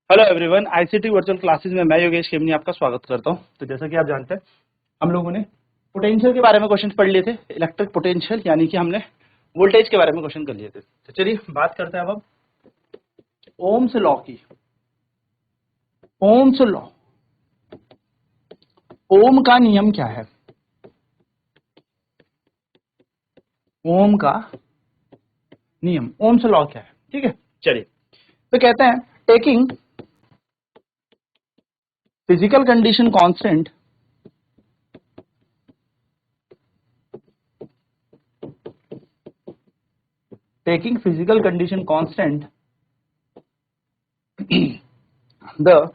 Hello everyone, ICT virtual classes में मैं योगेश खेमनी आपका स्वागत करता हूं। तो जैसा कि आप जानते हैं, हम लोगों ने पोटेंशियल के बारे में क्वेश्चन पढ़ लिए थे। इलेक्ट्रिक पोटेंशियल यानी कि हमने वोल्टेज के बारे में क्वेश्चन कर लिए थे। तो चलिए बात करते हैं अब ओम्स लॉ की। ओम्स लॉ, ओम का नियम क्या है? ओम का नियम, ओम्स लॉ क्या है? ठीक है, चलिए। तो कहते हैं taking physical condition constant taking physical condition constant, the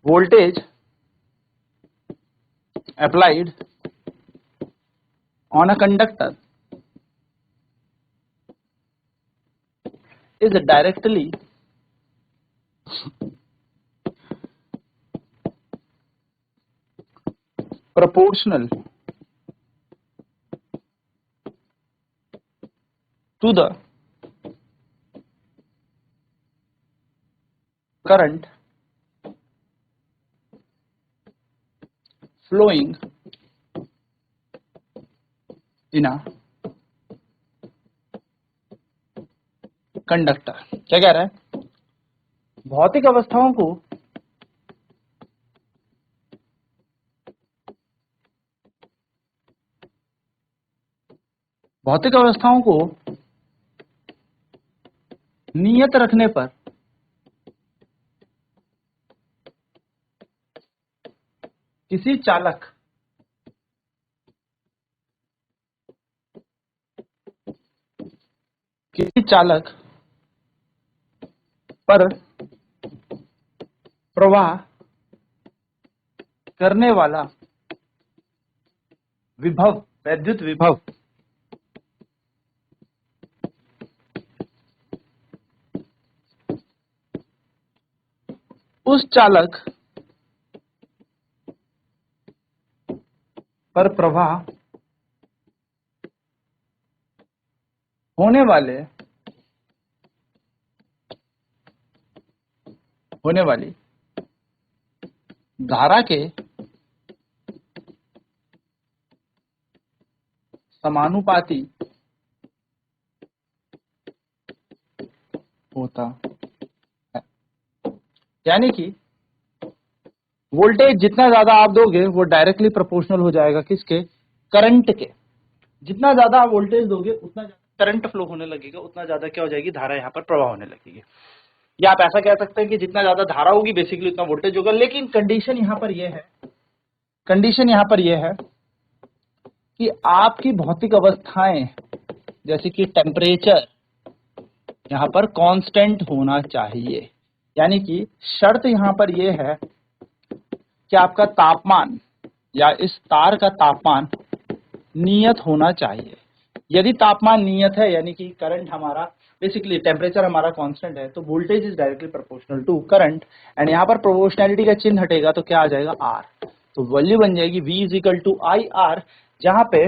voltage applied on a conductor is directly proportional to the current flowing in a conductor। क्या कह रहा है? भौतिक अवस्थाओं को नियत रखने पर किसी चालक पर प्रवाह करने वाला विभव, वैद्युत विभव उस चालक पर प्रवाह होने वाली धारा के समानुपाती होता है। यानी कि वोल्टेज जितना ज्यादा आप दोगे वो डायरेक्टली प्रोपोर्शनल हो जाएगा किसके? करंट के। जितना ज्यादा आप वोल्टेज दोगे उतना ज्यादा करंट फ्लो होने लगेगा, उतना ज्यादा क्या हो जाएगी? धारा यहाँ पर प्रवाह होने लगेगी। या आप ऐसा कह सकते हैं कि जितना ज्यादा धारा होगी बेसिकली उतना वोल्टेज होगा। लेकिन कंडीशन यहाँ पर यह है कि आपकी भौतिक अवस्थाएं जैसे कि टेम्परेचर यहाँ पर कांस्टेंट होना चाहिए। यानी कि शर्त यहाँ पर यह है कि आपका तापमान या इस तार का तापमान नियत होना चाहिए। यदि तापमान नियत है यानी कि करंट हमारा बेसिकली टेम्परेचर हमारा कांस्टेंट है, तो voltage is directly proportional to current. And यहाँ पर प्रोपोर्शनैलिटी का चिन्ह हटेगा तो क्या आ जाएगा? आर। तो वैल्यू बन जाएगी V equal to I R, जहां पे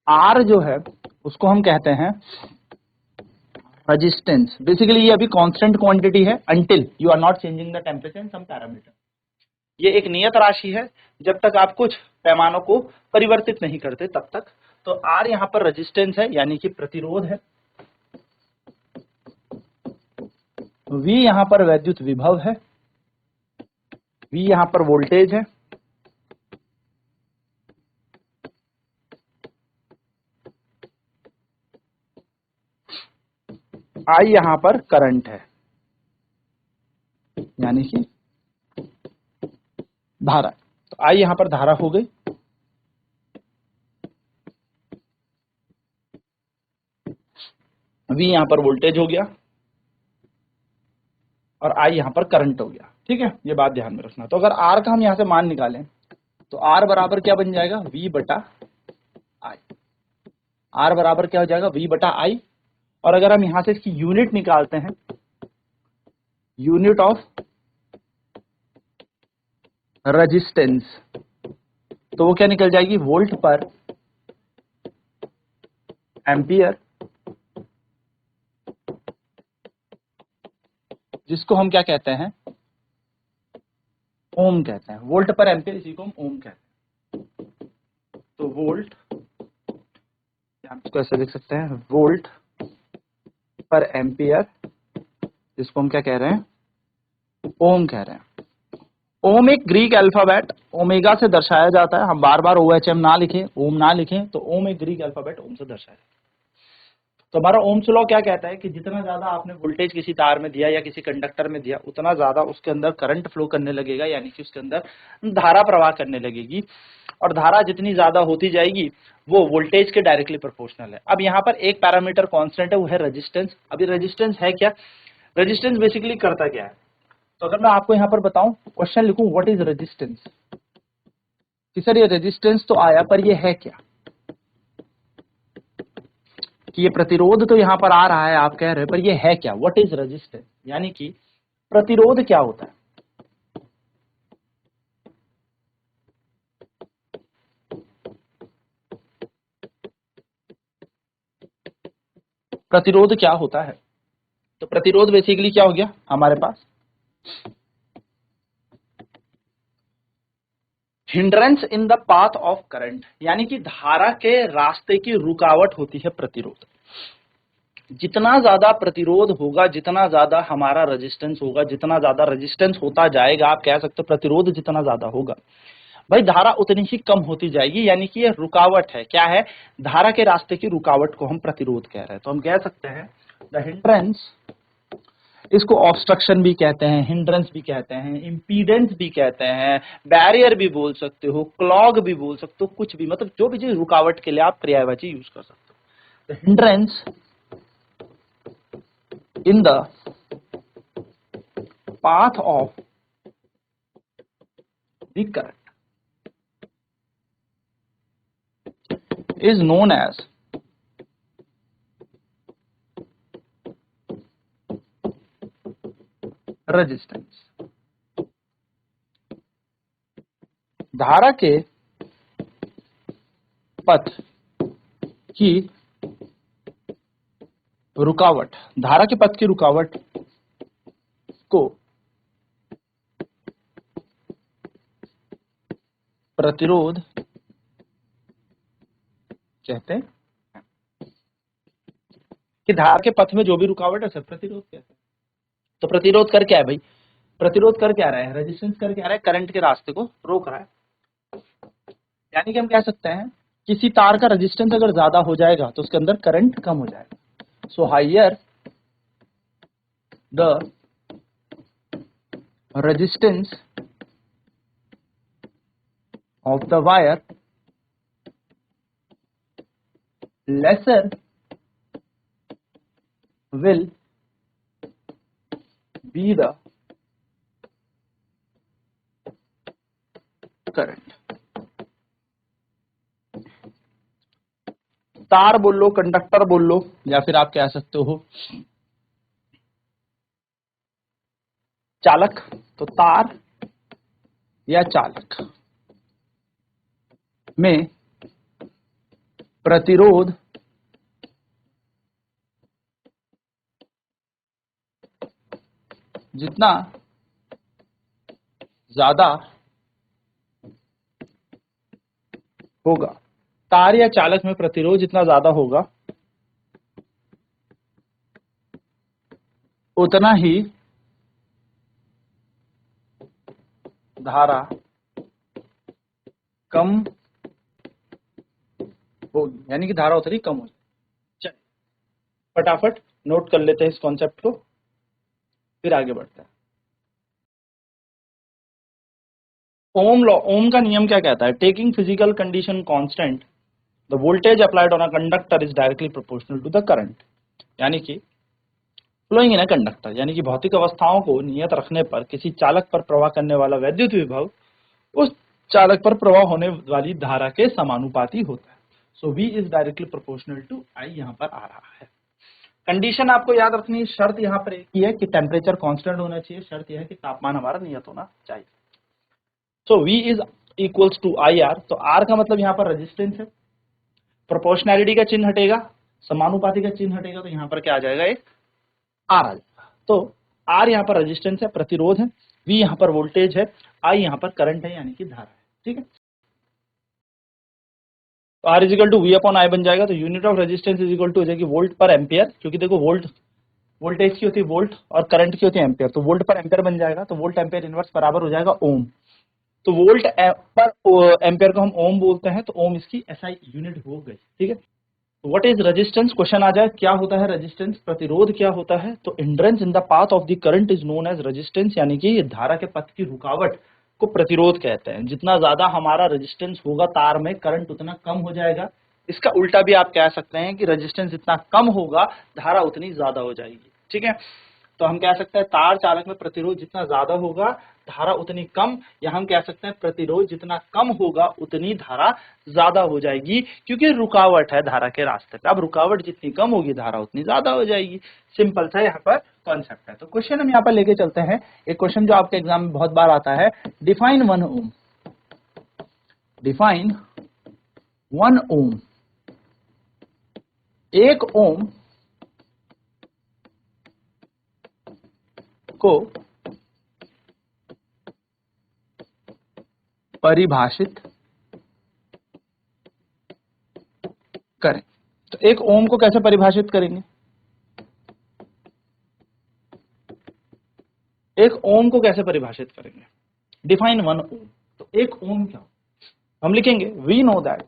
आर जो है उसको हम कहते हैं रेजिस्टेंस। बेसिकली ये अभी कांस्टेंट क्वांटिटी है until you are not changing the temperature in some parameter. ये एक नियत राशि है, जब तक आप कुछ पैमानों को परिवर्तित नहीं करते तब तक। तो आर यहाँ पर रेजिस्टेंस है यानी कि प्रतिरोध है, V यहाँ पर वैद्युत विभव है, V यहाँ पर वोल्टेज है, I यहाँ पर करंट है यानी कि धारा। तो I यहाँ पर धारा हो गई, V यहाँ पर वोल्टेज हो गया और I यहाँ पर करंट हो गया। ठीक है, ये बात ध्यान में रखना। तो अगर R का हम यहाँ से मान निकालें तो R बराबर क्या बन जाएगा? V बटा I। R बराबर क्या हो जाएगा? V बटा I। और अगर हम यहां से इसकी यूनिट निकालते हैं, यूनिट ऑफ रेजिस्टेंस, तो वो क्या निकल जाएगी? वोल्ट पर एम्पियर जिसको हम क्या कहते हैं, ओम कहते हैं। वोल्ट पर एम्पियर इसी को हम ओम कहते हैं। तो वोल्ट, हम इसको ऐसे लिख सकते हैं, वोल्ट पर एम्पियर, जिसको हम क्या कह रहे हैं, ओम कह रहे हैं। ओम एक ग्रीक अल्फाबेट ओमेगा से दर्शाया जाता है। हम बार बार OHM ना लिखें, ओम ना लिखें, तो ओम एक ग्रीक अल्फाबेट ओम से दर्शाया। तो हमारा ओम्स लॉ क्या कहता है कि जितना ज्यादा आपने वोल्टेज किसी तार में दिया या किसी कंडक्टर में दिया, उतना ज्यादा उसके अंदर करंट फ्लो करने लगेगा, यानी कि उसके अंदर धारा प्रवाह करने लगेगी। और धारा जितनी ज्यादा होती जाएगी वो वोल्टेज के डायरेक्टली प्रोपोर्शनल है। अब यहाँ पर एक पैरामीटर कांस्टेंट है, वो है रेजिस्टेंस। अभी रेजिस्टेंस है क्या, रेजिस्टेंस बेसिकली करता क्या है, तो अगर मैं आपको यहाँ पर बताऊं, क्वेश्चन लिखूं व्हाट इज रेजिस्टेंस, कि सर ये रेजिस्टेंस तो आया पर ये है क्या, कि ये प्रतिरोध तो यहाँ पर आ रहा है आप कह रहे हैं, पर ये है क्या, व्हाट इज रेजिस्टेंस, यानी कि प्रतिरोध क्या होता है। प्रतिरोध क्या होता है, तो प्रतिरोध बेसिकली क्या हो गया हमारे पास, hindrance in the path of current, यानी कि धारा के रास्ते की रुकावट होती है प्रतिरोध। जितना ज्यादा प्रतिरोध होगा, जितना ज्यादा हमारा रेजिस्टेंस होगा, जितना ज्यादा रेजिस्टेंस होता जाएगा, आप कह सकते हो प्रतिरोध जितना ज्यादा होगा, भाई धारा उतनी ही कम होती जाएगी, यानी कि ये रुकावट है। क्या है, धारा के रास्ते की रुकावट को हम प्रतिरोध कह रहे हैं। तो हम कह सकते हैं द हिंड्रेंस, इसको ऑब्स्ट्रक्शन भी कहते हैं, हिंड्रेंस भी कहते हैं, इंपीडेंस भी कहते हैं, बैरियर भी बोल सकते हो, क्लॉग भी बोल सकते हो, कुछ भी, मतलब जो भी चीज रुकावट के लिए आप पर्यायवाची यूज कर सकते हो। The hindrance in the path of the current is known as resistance। धारा के पथ की रुकावट, धारा के पथ की रुकावट को प्रतिरोध कहते हैं, कि धारा के पथ में जो भी रुकावट है सब प्रतिरोध कहते हैं। तो प्रतिरोध कर क्या है भाई, प्रतिरोध कर क्या रहा है, रेजिस्टेंस कर क्या रहा है, करंट के रास्ते को रोक रहा है। यानी कि हम कह सकते हैं किसी तार का रेजिस्टेंस अगर ज्यादा हो जाएगा तो उसके अंदर करंट कम हो जाएगा। So higher the resistance of the wire, lesser will be the current। तार बोल लो, कंडक्टर बोल लो, या फिर आप कह सकते हो चालक। तो तार या चालक में प्रतिरोध जितना ज्यादा होगा, तार या चालक में प्रतिरोध जितना ज्यादा होगा, उतना ही धारा कम होगी, यानी कि धारा उतनी कम होगी। चलिए फटाफट नोट कर लेते हैं इस कॉन्सेप्ट को, फिर आगे बढ़ते हैं। ओम लॉ, ओम का नियम क्या कहता है, taking physical condition constant the voltage applied on a conductor is directly proportional to the current. यानी कि फ्लोइंग इन अ कंडक्टर, यानी कि भौतिक अवस्थाओं को नियत रखने पर किसी चालक पर प्रवाह करने वाला वैद्युत विभव उस चालक पर प्रवाह होने वाली धारा के समानुपाती होता है। So V is directly proportional to I, यहाँ पर आ रहा है। कंडीशन आपको याद रखनी है, शर्त यहाँ पर एक ही है कि टेम्परेचर कांस्टेंट होना चाहिए, शर्त यह है कि तापमान हमारा नियत होना चाहिए। So V is equals to IR। तो R का मतलब यहाँ पर रेजिस्टेंस है, प्रोपोर्शनैलिटी का चिन्ह हटेगा, समानुपाती का चिन्ह हटेगा, तो यहाँ पर क्या आ जाएगा, एक R आ जाएगा। तो R यहाँ पर रेजिस्टेंस है, प्रतिरोध है, V यहाँ पर वोल्टेज है, I यहाँ पर करंट है यानी कि धारा है। ठीक है, तो R equal to V upon I बन जाएगा। तो unit of resistance is equal to हो जाएगी वोल्ट पर एम्पियर, क्योंकि देखो वोल्टेज की होती है वोल्ट और करंट की होती है एम्पियर, तो वोल्ट पर एम्पियर बन जाएगा। तो वोल्ट एम्पियर इनवर्स बराबर हो जाएगा ओम। तो वोल्ट पर एम्पियर को हम ओम बोलते हैं, तो ओम इसकी एसआई यूनिट हो गई। ठीक है, व्हाट इज रेजिस्टेंस, क्वेश्चन आ जाए क्या होता है रेजिस्टेंस, प्रतिरोध क्या होता है। तो hindrance in the path of the current is known as resistance, यानी कि धारा के पथ की रुकावट को प्रतिरोध कहते हैं। जितना ज्यादा हमारा रेजिस्टेंस होगा तार में, करंट उतना कम हो जाएगा। इसका उल्टा भी आप कह सकते हैं कि रेजिस्टेंस जितना कम होगा धारा उतनी ज्यादा हो जाएगी। ठीक है, तो हम कह सकते हैं तार चालक में प्रतिरोध जितना ज्यादा होगा धारा उतनी कम, या हम कह सकते हैं प्रतिरोध जितना कम होगा उतनी धारा ज्यादा हो जाएगी, क्योंकि रुकावट है धारा के रास्ते पे। अब रुकावट जितनी कम होगी धारा उतनी ज्यादा हो जाएगी। सिंपल सा यहाँ पर कॉन्सेप्ट है। तो क्वेश्चन हम यहाँ पर लेके चलते हैं, एक क्वेश्चन जो आपके एग्जाम में बहुत बार आता है, डिफाइन 1 ओम। डिफाइन 1 ओम। 1 ओम को परिभाषित करें। तो 1 ओम को कैसे परिभाषित करेंगे, 1 ओम को कैसे परिभाषित करेंगे, डिफाइन 1 ओम। तो 1 ओम क्या, हम लिखेंगे we know that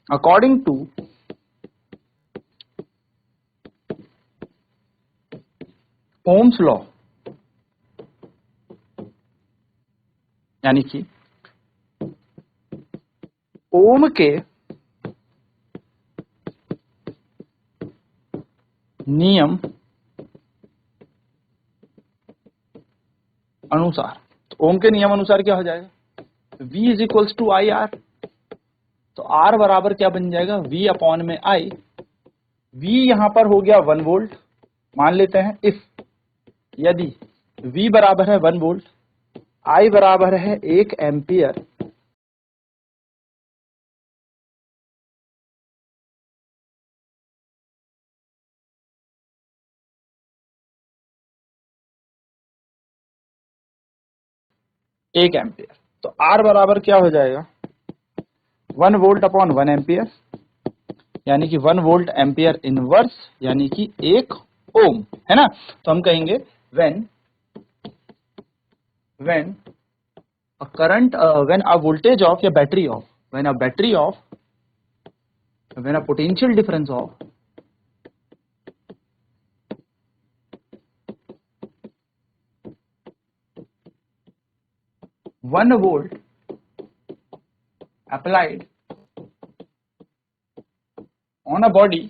according to Ohm's law, यानी कि ओम के नियम अनुसार। तो ओम के नियम अनुसार क्या हो जाएगा, V is equals to I R. तो R बराबर क्या बन जाएगा, V अपॉन में I। V यहां पर हो गया 1 वोल्ट, मान लेते हैं इफ, यदि V बराबर है 1 वोल्ट, I बराबर है 1 एम्पियर, एक एम्पियर। तो R बराबर क्या हो जाएगा, 1 वोल्ट अपॉन 1 एम्पियर, यानी कि 1 वोल्ट एम्पियर इनवर्स, यानी कि 1 ओम, है ना। तो हम कहेंगे when a current when a voltage of या battery of, when a battery of, when a potential difference of 1 volt applied on a body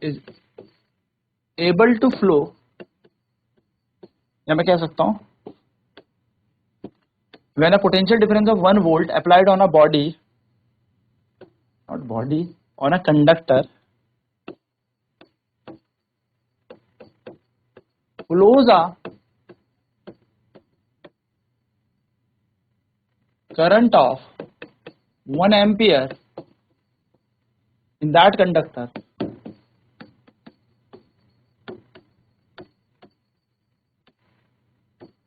is able to flow, या मैं कह सकता हूं when a potential difference of 1 volt applied on a body, not body, on a conductor flows a current of 1 ampere in that conductor,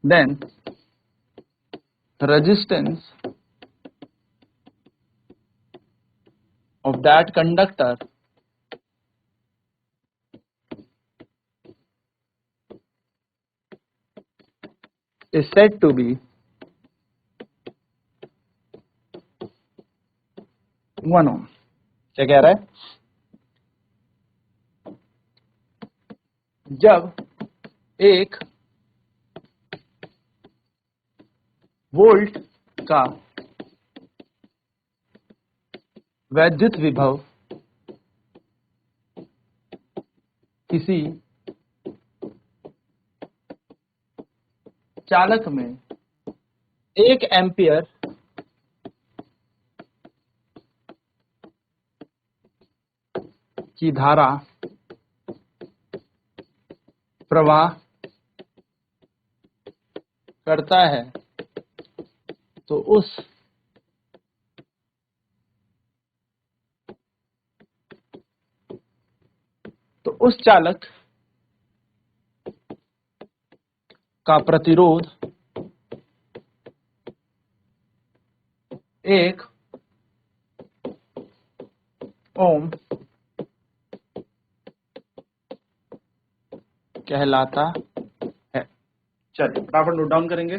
then resistance of that conductor is said to be 1 ohm। क्या कह रहा है, जब एक volt का वैद्युत विभव किसी चालक में 1 एम्पियर की धारा प्रवाह करता है, तो उस उस चालक का प्रतिरोध 1 ओम कहलाता है। चलिए फटाफट नोट डाउन करेंगे।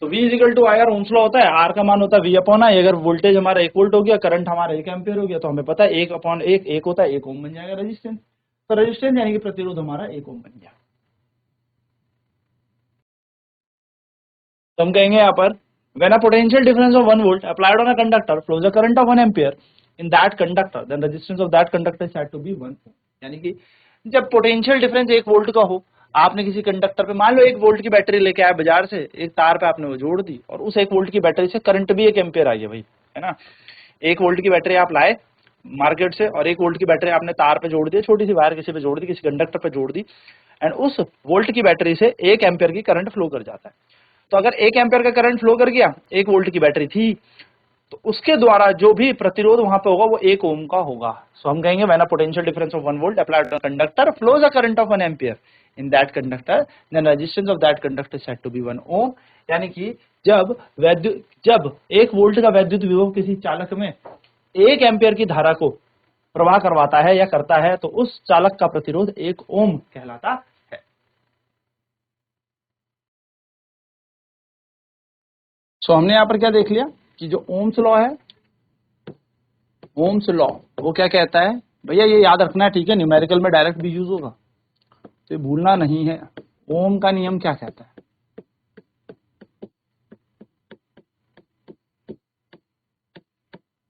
तो V equal to I R Ohm's law होता है, R का मान होता है V अपॉन आई। अगर वोल्टेज हमारा 1 वोल्ट हो गया, करंट हमारा 1 एम्पियर हो गया, तो हमें पता है 1 अपॉन 1 1 होता है, 1 ओम बन जाएगा रेजिस्टेंस। तो रेजिस्टेंस यानी कि प्रतिरोध हमारा 1 ओम बन गया। तो हम कहेंगे यहाँ पर when a potential difference of 1 volt applied on a conductor flows a current of 1 ampere in that conductor, then resistance of that conductor is said to be 1 ohm. यानी कि जब पोटेंशियल डिफरेंस 1 वोल्ट का हो, आपने किसी conductor पे मान लो 1 volt की बैटरी लेके आए बाजार से, एक तार पे आपने वो जोड़ दी और उस 1 वोल्ट की बैटरी से करंट भी 1 एम्पियर आई है भाई, है ना। 1 वोल्ट की बैटरी आप लाए मार्केट से और 1 वोल्ट की बैटरी आपने तार पे जोड़ दी, छोटी सी वायर किसी पे जोड़ दी, किसी कंडक्टर पे जोड़ दी, एंड उस वोल्ट की बैटरी से 1 एम्पियर की करंट फ्लो कर जाता है। तो अगर 1 एम्पियर का करंट फ्लो कर गया, 1 वोल्ट की बैटरी थी, तो उसके द्वारा जो भी प्रतिरोध वहां पे होगा वो 1 ओम का होगा। सो हम कहेंगे when a potential difference of 1 volt applied on conductor flows a current of 1 ampere in that conductor, then resistance of that conductor is said to be 1 ohm. यानी कि जब 1 वोल्ट का वैद्युत विभव किसी चालक में 1 एम्पियर की धारा को प्रवाह करवाता है या करता है, तो उस चालक का प्रतिरोध 1 ओम कहलाता है। सो हमने यहां पर क्या देख लिया कि जो ओम्स लॉ है, ओम्स लॉ वो क्या कहता है भैया, ये याद रखना है, ठीक है, न्यूमेरिकल में डायरेक्ट भी यूज होगा तो ये भूलना नहीं है। ओम का नियम क्या कहता है?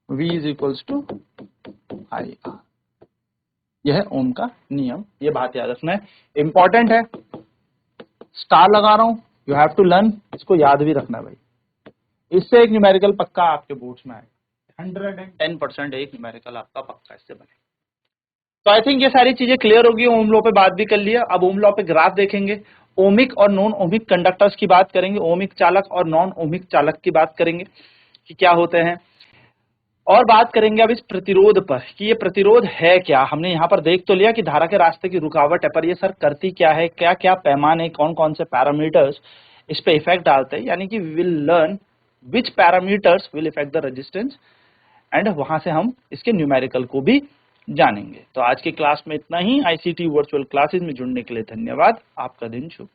V is equals to I R, यह है ओम का नियम। ये बात याद रखना है, इंपॉर्टेंट है, स्टार लगा रहा हूं, यू हैव टू लर्न, इसको याद भी रखना है भाई। इससे एक न्यूमेरिकल पक्का आपके बोर्ड्स में आएगा, 110% एक न्यूमेरिकल आपका पक्का इससे बने। तो आई थिंक ये सारी चीजें क्लियर होगी। ओम लॉ पे बात भी कर लिया, अब ओम लॉ पे ग्राफ देखेंगे, ओमिक और नॉन ओमिक कंडक्टर्स की बात करेंगे, ओमिक चालक और नॉन ओमिक चालक की बात करेंगे कि क्या होते हैं, और बात करेंगे अब इस प्रतिरोध पर कि ये प्रतिरोध है क्या। हमने यहाँ पर देख तो लिया कि धारा के रास्ते की रुकावट है, पर ये सर करती क्या है, क्या क्या पैमाने, कौन कौन से पैरामीटर्स इस पे इफेक्ट डालते हैं, यानी कि we will learn which parameters will effect the resistance, and वहां से हम इसके न्यूमेरिकल को भी जानेंगे। तो आज की क्लास में इतना ही। आईसीटी वर्चुअल क्लासेस में जुड़ने के लिए धन्यवाद। आपका दिन शुभ।